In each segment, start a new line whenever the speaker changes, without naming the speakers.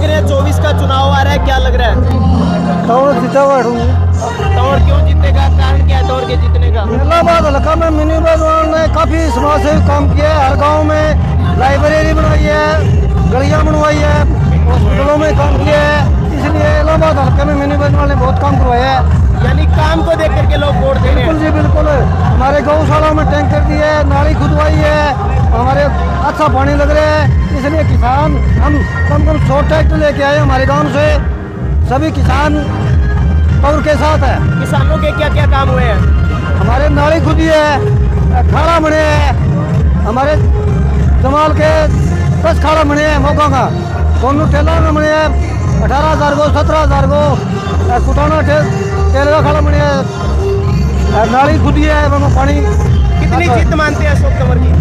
रहे हैं 24 का चुनाव आ रहा है, क्या लग रहा है?
तंवर जीता हुआ
तंवर क्यों जीतेगा, कारण क्या है तंवर के जीतने का?
इलाहाबाद हल्का में मिनी बागवान ने काफ़ी समाज सेवी काम किया है। हर गांव में लाइब्रेरी बनाई है, गलियां बनवाई है, हॉस्पिटलों में काम किया है। इसलिए इलाहाबाद हल्के में मिनी बागवान ने बहुत काम करवाया है।
यानी काम को देख करके लोग वोट दे रहे
बिल्कुल
हैं।
जी बिल्कुल। हमारे गौशालाओं में टैंकर दिए है, नाली खुदवाई है, हमारे अच्छा पानी लग रहा है। इसलिए किसान हम कम 100 ट्रैक्टर लेके आए हमारे गाँव से। सभी किसान तंवर के साथ है।
किसानों के क्या क्या काम हुए हैं?
हमारे नाली खुदी है, खाड़ा बने है, हमारे जमाल के 10 खाड़ा बने हैं मौका का, दोनों टेलर में बने हैं 18,000 को 17,000 को, कुटाना टेलर का खाड़ा बने है, नाली खुदी है, वहाँ पानी।
कितनी जीत मानते हैं अशोक तंवर की?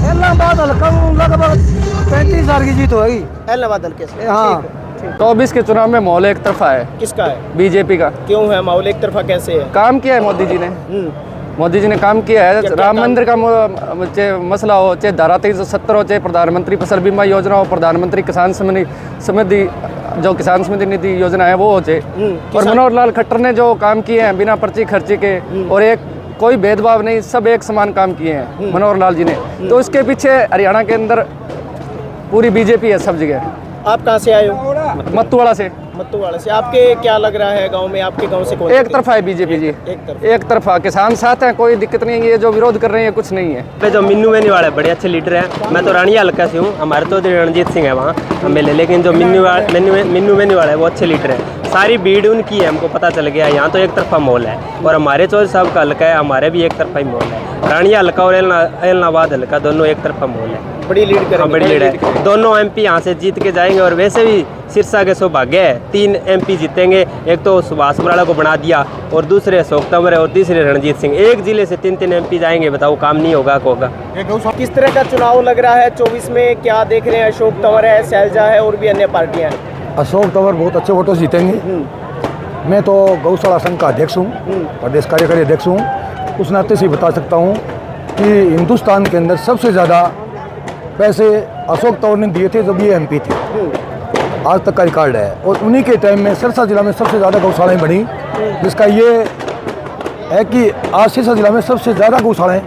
इलाहाबाद हल्का में लगभग 35,000 की जीत होगी।
इलाहाबाद हल्के से।
हाँ।
ठीक है, ठीक।
24 के चुनाव में माहौल एक तरफा है,
किसका है?
बीजेपी का।
क्यों है माहौल एक तरफा, कैसे है?
काम किया है मोदी जी ने, मोदी जी ने काम किया है।
क्या
राम
काम?
मंदिर का चाहे मसला हो, चाहे धारा 370 हो, चाहे प्रधानमंत्री फसल बीमा योजना हो, प्रधानमंत्री किसान समृद्धि जो किसान समृद्धि निधि योजना है वो हो जाए, और मनोहर लाल खट्टर ने जो काम किए हैं बिना पर्ची खर्ची के, और एक कोई भेदभाव नहीं, सब एक समान काम किए हैं मनोहर लाल जी ने। तो उसके पीछे हरियाणा के अंदर पूरी बीजेपी है सब जगह।
आप कहाँ से आए हो?
मत्तूवाड़ा से।
मत्तूवाड़ा से। आपके क्या लग रहा है गांव में, आपके गांव से कौन?
एक तरफा है बीजेपी जी, एक तरफा। किसान साथ हैं, कोई दिक्कत नहीं है। ये जो विरोध कर रहे हैं कुछ नहीं है।
जो मिन्नू बेनीवाल है बड़े अच्छे लीडर हैं। मैं तो रानिया हल्का से हूँ, हमारे तो रणजीत सिंह है वहाँ एमएलए, लेकिन जो मिन्नू बेनीवाल है वो अच्छे लीडर हैं। सारी भीड़ उनकी है, हमको पता चल गया। यहाँ तो एक तरफा माहौल है, और हमारे चौधरी साहब का हल्का है, हमारे भी एक तरफा ही माहौल है। रानिया हल्का और इलाहाबाद हल्का दोनों एक तरफा माहौल है।
बड़ी लीड करेंगे।
बड़ी लीड है। दोनों एमपी यहाँ से जीत के जाएंगे, और वैसे भी सिरसा के सौभाग्य है, 3 एमपी जीतेंगे। एक तो सुभाष बराड़ा को बना दिया, और दूसरे अशोक तंवर है, और तीसरे रणजीत सिंह। एक जिले से 3 एमपी जाएंगे, बताओ काम नहीं होगा को होगा।
किस तरह का चुनाव लग रहा है 24 में? क्या देख रहे हैं? अशोक तंवर है, शैलजा है, और भी अन्य पार्टियां हैं।
अशोक तंवर बहुत अच्छे वोटों से जीतेंगे। मैं तो गौशाला संघ का अध्यक्ष हूँ, प्रदेश कार्यकारी अध्यक्ष हूँ। उस नाते से बता सकता हूँ कि हिंदुस्तान के अंदर सबसे ज़्यादा पैसे अशोक तंवर ने दिए थे जब ये एमपी थे। आज तक का रिकॉर्ड है, और उन्हीं के टाइम में सिरसा जिला में सबसे ज़्यादा गौशालाएँ बनी, जिसका ये है कि आज सिरसा जिला में सबसे ज़्यादा गौशालाएँ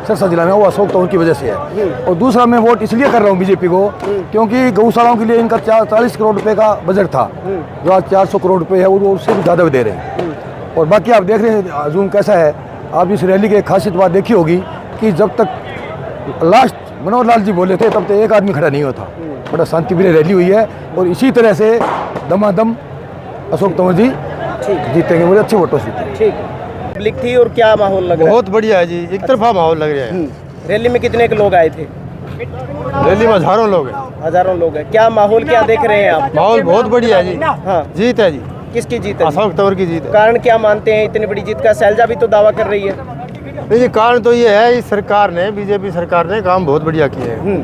सिरसा जिला में वो अशोक तंवर की वजह से है। और दूसरा, मैं वोट इसलिए कर रहा हूँ बीजेपी को, क्योंकि गौशालाओं के लिए इनका 40 करोड़ रुपए का बजट था, जो आज 400 करोड़ रुपए है, वो उससे भी ज़्यादा भी दे रहे हैं। और बाकी आप देख रहे हैं जूम कैसा है। आप इस रैली की खासियत बात देखी होगी कि जब तक लास्ट मनोहर लाल जी बोले थे तब तक एक आदमी खड़ा नहीं होता। बड़ा शांतिप्रिय रैली हुई है, और इसी तरह से दमादम अशोक तंवर जी जीतेंगे, बड़े अच्छे वोटों से।
ठीक है। पब्लिक थी, और क्या माहौल लग रहा है?
बहुत बढ़िया है जी, एक तरफा माहौल लग रहा है।
रैली में कितने के लोग आए थे?
रैली में हजारों लोग हैं।
हजारों लोग हैं। क्या माहौल क्या देख रहे हैं आप?
माहौल बहुत बढ़िया है जी।
हाँ,
जीत है जी,
किसकी जीत है?
अशोक तंवर की जीत है।
कारण क्या मानते हैं इतनी बड़ी जीत का? शैलजा भी तो दावा कर रही है।
देखिए, कारण तो ये है, इस सरकार ने, बीजेपी सरकार ने काम बहुत बढ़िया किए हैं।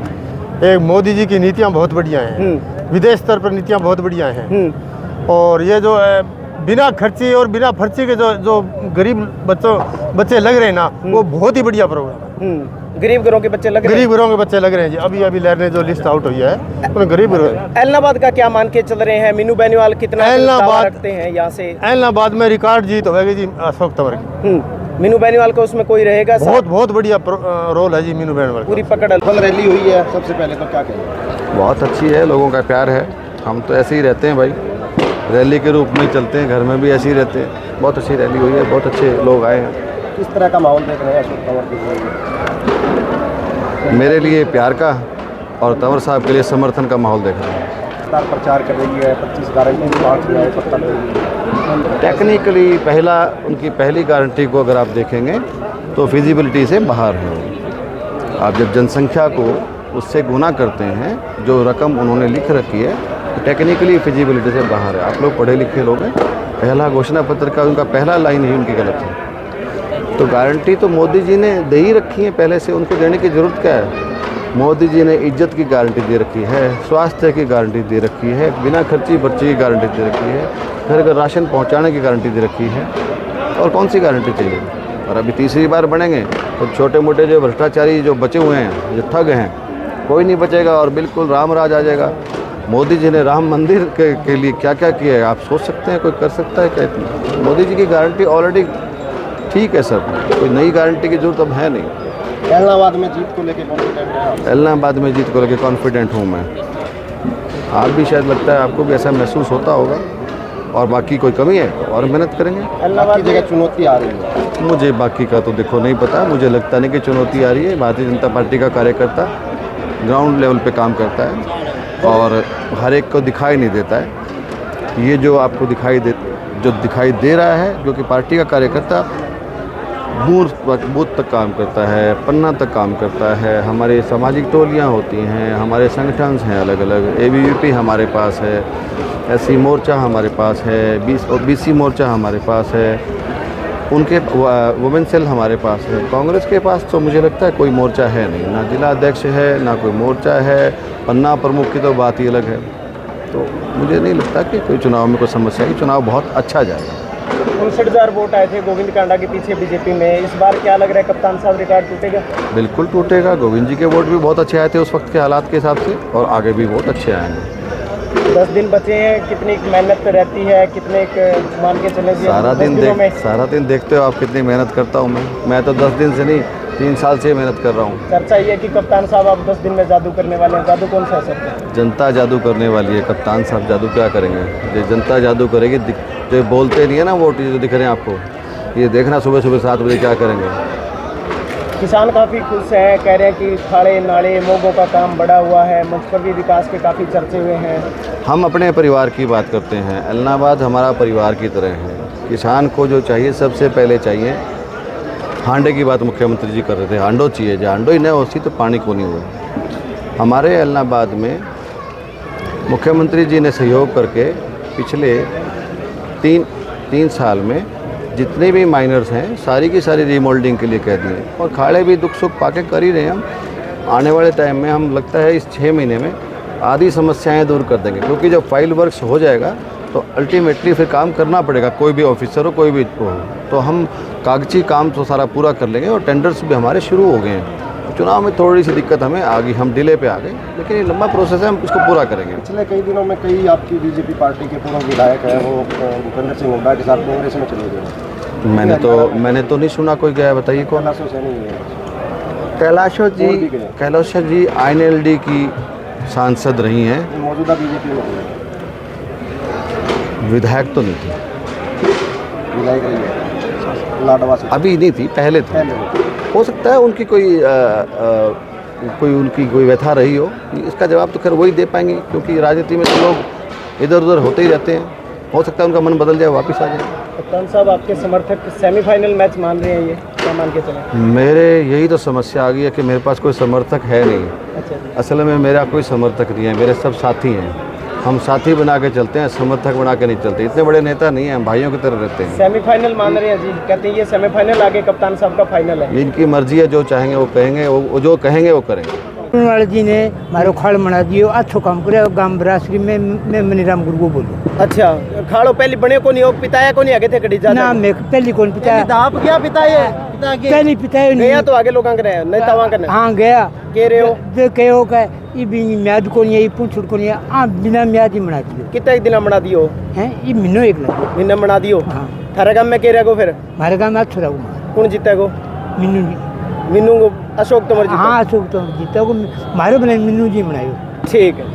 एक मोदी जी की नीतियाँ बहुत बढ़िया हैं, विदेश स्तर पर नीतियाँ बहुत बढ़िया हैं। और ये जो है बिना खर्ची और बिना फर्ची के जो गरीब बच्चे लग रहे हैं ना, वो बहुत ही बढ़िया प्रोग्राम है।
गरीब घरों के बच्चे लग रहे हैं।
गरीब घरों के बच्चे लग रहे हैं जी। अभी लहर ने जो लिस्ट आउट हुई है उन्हें गरीब।
इलाहाबाद का क्या मान के चल रहे हैं? मिन्नू बेनीवाल कितना दावा रखते हैं यहाँ से?
इलाहाबाद में रिकॉर्ड जीत होगी जी अशोक तंवर की।
मिन्नू बेनीवाल को उसमें कोई रहेगा?
बहुत बढ़िया रोल है जी मिन्नू बेनीवाल।
पूरी पकड़।
रैली हुई है, सबसे पहले तो क्या कहेंगे?
बहुत अच्छी है, लोगों का प्यार है। हम तो ऐसे ही रहते हैं भाई, रैली के रूप में चलते हैं, घर में भी ऐसे ही रहते हैं। बहुत अच्छी रैली हुई है, बहुत अच्छे लोग आए हैं।
किस तरह का माहौल देख रहे हैं अशोक तंवर के?
मेरे लिए प्यार का, और तंवर साहब के लिए समर्थन का माहौल देख रहे हैं।
सरकार प्रचार कर रही है, 25 गारंटी बांट रही है, पत्ता ले रही है।
टेक्निकली उनकी पहली गारंटी को अगर आप देखेंगे तो फिजिबिलिटी से बाहर है। आप जब जनसंख्या को उससे गुना करते हैं, जो रकम उन्होंने लिख रखी है, टेक्निकली फिजिबिलिटी से बाहर है। आप लोग पढ़े लिखे लोग हैं, पहला घोषणा पत्र का उनका पहला लाइन ही उनकी गलत है। तो गारंटी तो मोदी जी ने दे ही रखी है पहले से, उनको देने की ज़रूरत क्या है? मोदी जी ने इज्जत की गारंटी दे रखी है, स्वास्थ्य की गारंटी दे रखी है, बिना खर्ची बर्ची की गारंटी दे रखी है, घर घर राशन पहुंचाने की गारंटी दे रखी है। और कौन सी गारंटी चाहिए? और अभी तीसरी बार बनेंगे तो छोटे मोटे जो भ्रष्टाचारी जो बचे हुए हैं, जो ठग हैं, कोई नहीं बचेगा, और बिल्कुल राम राज आ जाएगा। मोदी जी ने राम मंदिर के लिए क्या क्या किया है आप सोच सकते हैं, कोई कर सकता है क्या? मोदी जी की गारंटी ऑलरेडी ठीक है सब, कोई नई गारंटी की जरूरत अब है नहीं।
इलाहाबाद में जीत को लेके कॉन्फिडेंट है आप?
इलाहाबाद में जीत को लेके कॉन्फिडेंट हूँ मैं। आप भी शायद लगता है आपको भी ऐसा महसूस होता होगा। और बाकी कोई कमी है तो और मेहनत करेंगे।
बाकी जगह चुनौती आ रही है?
मुझे बाकी का तो देखो नहीं पता, मुझे लगता नहीं कि चुनौती आ रही है। भारतीय जनता पार्टी का कार्यकर्ता ग्राउंड लेवल पे काम करता है और हर एक को दिखाई नहीं देता है। ये जो आपको दिखाई दे रहा है, जो कि पार्टी का कार्यकर्ता बूथ तक काम करता है, पन्ना तक काम करता है। हमारे सामाजिक टोलियाँ होती हैं, हमारे संगठन हैं अलग अलग, ABVP हमारे पास है, SC मोर्चा हमारे पास है, BC मोर्चा हमारे पास है, उनके वुमेन सेल हमारे पास है। कांग्रेस के पास तो मुझे लगता है कोई मोर्चा है नहीं, ना जिला अध्यक्ष है ना कोई मोर्चा है। पन्ना प्रमुख की तो बात ही अलग है। तो मुझे नहीं लगता कि कोई चुनाव में कोई समस्या है। चुनाव बहुत अच्छा जाएगा।
59,000 वोट आए थे गोविंद कांडा के पीछे बीजेपी में। इस बार क्या लग रहा है कप्तान साहब, रिकॉर्ड टूटेगा?
बिल्कुल टूटेगा। गोविंद जी के वोट भी बहुत अच्छे आए थे उस वक्त के हालात के हिसाब से, और आगे भी वोट अच्छे आएंगे।
10 दिन बचे हैं, कितनी मेहनत रहती है, कितने मान के चले
सारा दिन देखते हो आप कितनी मेहनत करता हूँ मैं तो 10 दिन से नहीं 3 साल से मेहनत कर रहा हूँ।
चर्चा ये है कि कप्तान साहब आप 10 दिन में जादू करने वाले हैं। जादू कौन सा है सर?
जनता जादू करने वाली है। कप्तान साहब जादू क्या करेंगे? जो जनता जादू करेगी। जो बोलते नहीं है ना वोट, जो दिख रहे हैं आपको, ये देखना सुबह सुबह 7 बजे क्या करेंगे।
किसान काफ़ी खुश हैं, कह रहे हैं कि खाड़े नाले मोगों का काम बढ़ा हुआ है। मुझ पर भी विकास के काफ़ी चर्चे हुए हैं।
हम अपने परिवार की बात करते हैं। इलाहाबाद हमारा परिवार की तरह है। किसान को जो चाहिए सबसे पहले चाहिए, हांडे की बात मुख्यमंत्री जी कर रहे थे, हांडो चाहिए। जो हांडो ही नहीं होती तो पानी को नहीं हुआ। हमारे इलाहाबाद में मुख्यमंत्री जी ने सहयोग करके पिछले तीन साल में जितने भी माइनर्स हैं सारी की सारी रीमोल्डिंग के लिए कह दिए, और खाड़े भी दुख सुख पाके कर ही रहे हैं हम। आने वाले टाइम में हम लगता है इस 6 महीने में आधी समस्याएं दूर कर देंगे, क्योंकि जब फाइल वर्क्स हो जाएगा तो अल्टीमेटली फिर काम करना पड़ेगा, कोई भी ऑफिसर हो कोई भी हो। तो हम कागजी काम तो सारा पूरा कर लेंगे, और टेंडर्स भी हमारे शुरू हो गए हैं। चुनाव में थोड़ी सी दिक्कत हमें आ गई, हम डिले पे आ गए, लेकिन ये लंबा प्रोसेस है, हम इसको पूरा करेंगे।
पिछले कई दिनों में कई आपकी बीजेपी पार्टी के पूर्व विधायक हैं, वो भूपेंद्र सिंह हुड्डा के साथ कांग्रेस में चले गए।
मैंने तो नहीं सुना कोई गया, बताइए कौन? कैलाशो जी INLD की सांसद रही हैं,
मौजूदा बीजेपी में
विधायक तो नहीं थी।
विधायक रही है लाडवा से?
अभी नहीं थी, पहले थी। हो सकता है उनकी कोई व्यथा रही हो। इसका जवाब तो खैर वही दे पाएंगे, क्योंकि राजनीति में तो लोग इधर उधर होते ही रहते हैं। हो सकता है उनका मन बदल जाए, वापस आ जाए।
कप्तान साहब आपके समर्थक सेमीफाइनल मैच मान रहे हैं, ये क्या मान के चले?
मेरे यही तो समस्या आ गई है कि मेरे पास कोई समर्थक है नहीं।
अच्छा जी।
असल में मेरा कोई समर्थक नहीं है, मेरे सब साथी हैं। हम साथी बना के चलते हैं, समर्थक बना के नहीं चलते। इतने बड़े नेता नहीं हैं, हम भाइयों की तरह रहते हैं।
सेमीफाइनल मान रहे हैं जी, कहते हैं ये सेमीफाइनल आगे कप्तान साहब का फाइनल है।
इनकी मर्जी है, जो चाहेंगे वो कहेंगे, वो जो कहेंगे वो करेंगे।
वाले जी ने मारो खाड़ बना दियो, अच्छो काम करे। गांव बरासरी में मैं मनीराम गुरु को बोलूं।
अच्छा, खाड़ो पहली बने को नहीं हो, पिताया को नहीं आगे थे कड़ी
ना मैं पहली कौन पिता
दाप गया पिताये
पहली पिता
गया तो आगे लोग करे नहीं तवा करने।
हाँ गया
कह रहे हो
जो कहो का ये भी म्याद को नहीं, पूछुट को नहीं, आ बिना म्याद ही बना दियो।
कितना दिन बना दियो
हैं? ये महीनों एक लग
महीना बना दियो।
हाँ।
थारे गांव में कह रहे को फिर
हमारे गाँव में अच्छो रहूँ।
कौन जीते को?
मीनू
मीनू को अशोक तंवर जी।
हाँ अशोक तो जीता को मारो बनाए मीनू जी बनायो।
ठीक है।